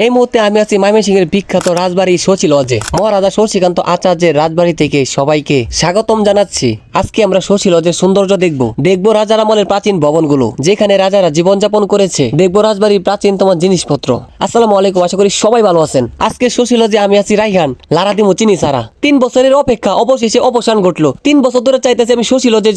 এই মুহূর্তে আমি আছি ময়মনসিংহের বিখ্যাত রাজবাড়ি শশী লজে। মহারাজা শশীকান্ত আচার্যের রাজবাড়ি থেকে সবাইকে স্বাগতম জানাচ্ছি। আজকে আমরা শশী লজের সৌন্দর্য দেখবো রাজার আমলের প্রাচীন ভবনগুলো, যেখানে রাজারা জীবনযাপন করেছে। দেখবো রাজবাড়ির প্রাচীনতম জিনিসপত্র। আসসালামু আলাইকুম, আশা করি সবাই ভালো আছেন। আজকে শশী লজে আমি আছি রাইহান, লারা দিমু চিনি সারা। 3 বছরের অপেক্ষা অবশেষে অবসান ঘটলো। 3 বছর ধরে চাইতেছি আমি শশী লজে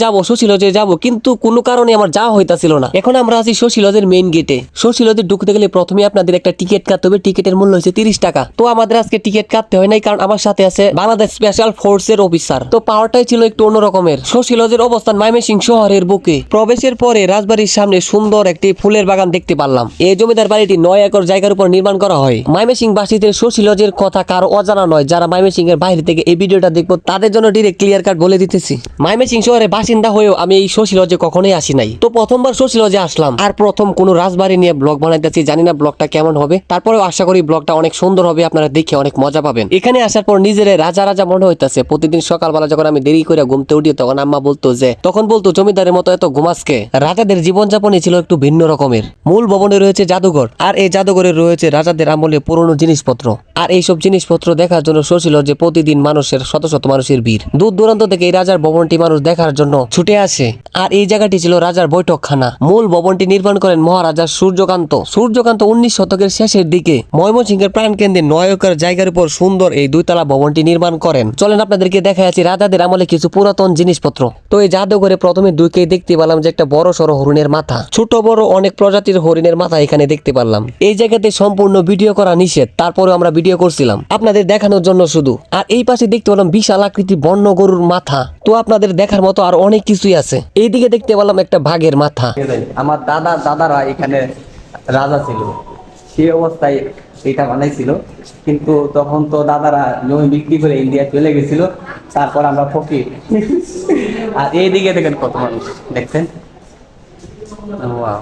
যাবো, কিন্তু কোনো কারণে আমার যাওয়া হইতাছিল না। এখন আমরা আছি শশী লজের মেইন গেটে। শশী লজে ঢুকতে গেলে প্রথমে আপনাদের একটা টিকিট কাটতে হবে। টিকিটের মূল্য হচ্ছে 30 টাকা। তো আমাদের আজকে টিকিট কাটতে হয় নাই, কারণ আমার সাথে আছে বাংলাদেশ স্পেশাল ফোর্সের অফিসার। তো পাওয়ারটাই ছিল একটু অন্যরকমের। শশী লজের অবস্থান ময়মনসিংহ শহরের বুকে। প্রবেশের পরে রাজবাড়ির সামনে সুন্দর একটি ফুলের বাগান দেখতে পারলাম। এই জমিদার বাড়িটি 9 একর জায়গার উপর নির্মাণ করা হয়। ময়মনসিংহবাসীদের শশী লজের কথা কারো অজানা নয়। যারা ময়মনসিংহের বাইরে থেকে এই ভিডিওটা দেখবো তাদের জন্য ডিরেক্ট ক্লিয়ার কাট বলে দিতেছি। ময়মনসিংহ শহরের বাসিন্দা হয়েও আমি এই শশী লজে কখনোই আসি নাই। তো প্রথমবার শশী লজে আসলাম, আর প্রথম কোনো রাজবাড়ি নিয়ে ব্লগ বানাইতেছি। জানি না ব্লগটা কেমন হবে, তারপরেও আশা করি ব্লগটা অনেক সুন্দর হবে, আপনারা দেখে অনেক মজা পাবেন। এখানে আসার পর নিজের রাজা রাজা মনে হইতাছে। প্রতিদিন সকালবেলা যখন আমি দেরি করে ঘুমতে উঠি, তখন আম্মা তখন বলতো জমিদারের মতো এত ঘুমাসকে। রাজাদের জীবনযাপনই ছিল একটু ভিন্ন রকমের। মূল ভবনে রয়েছে জাদুঘর, আর এই জাদুঘরে রয়েছে রাজাদের আমলে পুরনো জিনিসপত্র। আর এইসব জিনিসপত্র দেখার জন্য শশী লজে প্রতিদিন মানুষের শত শত মানুষের ভিড়। দূর দূরান্ত থেকে এই রাজার ভবনটি মানুষ দেখার জন্য ছুটে আসে। আর এই জায়গাটি ছিল রাজার বৈঠকখানা। মূল ভবনটি নির্মাণ করেন মহারাজা সূর্যকান্ত। 19 শতকের শেষের দিকে ময়মনসিংহের প্রাণকেন্দ্রে 9 একর জায়গার উপর সুন্দর এই 2 তলা ভবনটি নির্মাণ করেন। চলেন আপনাদেরকে দেখাচ্ছি রাজাদের আমলে কিছু পুরাতন জিনিসপত্র। তো এই জাদুঘরে প্রথমে ঢুকেই দেখতে পেলাম যে একটা বড় সড়ো হরিণের মাথা, ছোট বড় অনেক প্রজাতির হরিণের মাথা এখানে দেখতে পারলাম। এই জায়গাতে সম্পূর্ণ ভিডিও করা নিষেধ, তারপরে আমরা ভিডিও করছিলাম আপনাদের দেখানোর জন্য শুধু। আর এই পাশে দেখতে পেলাম বিশাল আকৃতি বন্য গরুর মাথা। তো আপনাদের দেখার মতো আর অনেক কিছুই আছে। এইদিকে দেখতে পেলাম একটা বাঘের মাথা। আমার দাদারা এখানে রাজা ছিল, সেই অবস্থায় এটা বানাইছিল। কিন্তু তখন তো দাদারা জমি বিক্রি করে ইন্ডিয়া চলে গেছিল। তারপর আমরা ফকির। আর এইদিকে দেখেন কত মানুষ দেখছেন। ওয়াও।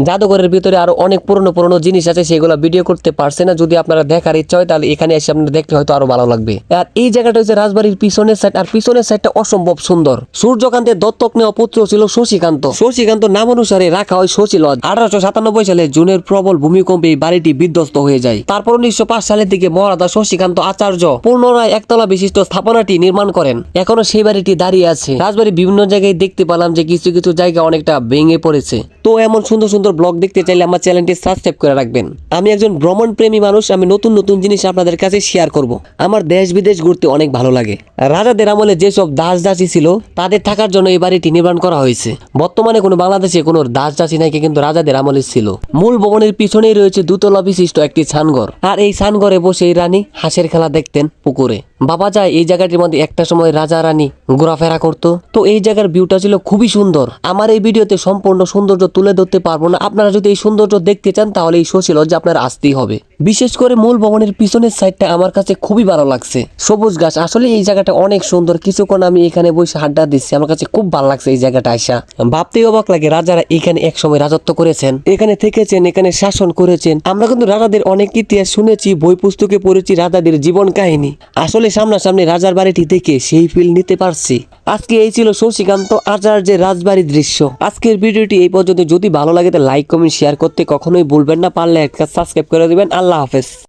জাদুঘরের ভিতরে আরো অনেক পুরনো জিনিস আছে, সেগুলো ভিডিও করতে পারছে না। যদি আপনারা দেখার ইচ্ছা হয় তাহলে এখানে এসে আপনারা দেখতে হয়তো আরো ভালো লাগবে। আর এই জায়গাটা হচ্ছে রাজবাড়ির পিছনের সাইড, আর পিছনের সাইডটা অসম্ভব সুন্দর। সূর্যকান্তের দত্তক নেওয়া পুত্র ছিল শশীকান্ত। শশীকান্ত নাম অনুসারে রাখা হয় শশী লজ। 1897 সালে জুনের প্রবল ভূমিকম্পে এই বাড়িটি বিধ্বস্ত হয়ে যায়। তারপর 1905 সালের দিকে মহারাজা শশীকান্ত আচার্য পুনরায় একতলা বিশিষ্ট স্থাপনাটি নির্মাণ করেন। এখনো সেই বাড়িটি দাঁড়িয়ে আছে। রাজবাড়ির বিভিন্ন জায়গায় দেখতে পেলাম যে কিছু কিছু জায়গা অনেকটা ভেঙে পড়েছে। তো এমন সুন্দর সুন্দর ব্লগ দেখতে চাইলে আমার চ্যানেলটি সাবস্ক্রাইব করে রাখবেন। আমি একজন ভ্রমণ প্রেমী মানুষ, আমি নতুন জিনিস আপনাদের কাছে শেয়ার করব। আমার দেশ বিদেশ ঘুরতে অনেক ভালো লাগে। রাজাদের আমলে যেসব দাসী ছিল তাদের থাকার জন্য এই বাড়িটি নির্মাণ করা হয়েছে। বর্তমানে কোনো বাংলাদেশে কোনো দাসী নাকি, কিন্তু রাজাদের আমলে ছিল। মূল ভবনের পিছনেই রয়েছে 2 তলা বিশিষ্ট একটি ছানঘর। আর এই ছানঘরে বসে এই রানী হাঁসের খেলা দেখতেন পুকুরে। বাবা যায় এই জায়গাটির মধ্যে একটা সময় রাজা রানী ঘোরাফেরা করতো। তো এই জায়গার ভিউটা ছিল খুবই সুন্দর। আমার এই ভিডিওতে সম্পূর্ণ সৌন্দর্য তুলে ধরতে পারবো না। আপনারা যদি এই সৌন্দর্য দেখতে চান তাহলে এই শশী লজে আপনার আসতেই হবে। বিশেষ করে মূল ভবনের পিছনের সাইডটা আমার কাছে খুবই ভালো লাগছে। সবুজ গাছ, আসলে এই জায়গাটা অনেক সুন্দর। কিছুক্ষণ আমি এখানে বসে আড্ডা দিচ্ছি, আমার কাছে খুব ভালো লাগছে এই জায়গাটা আসা। ভাবতেই অবাক লাগে রাজারা এখানে এক সময় রাজত্ব করেছেন, এখানে থেকেছেন, এখানে শাসন করেছেন। আমরা কিন্তু রাজাদের অনেক ইতিহাস শুনেছি, বই পুস্তকে পড়েছি রাজাদের জীবন কাহিনী। আসলে সামনাসামনি রাজার বাড়িটি দেখে সেই ফিল নিতে পারছি। আজকে এই ছিল শশীকান্ত আচার্যের রাজবাড়ির দৃশ্য। আজকের ভিডিওটি এই পর্যন্ত। যদি ভালো লাগে তাহলে লাইক কমেন্ট শেয়ার করতে কখনোই ভুলবেন না। পারলে একটা সাবস্ক্রাইব করে দিবেন। আল্লাহ হাফেজ।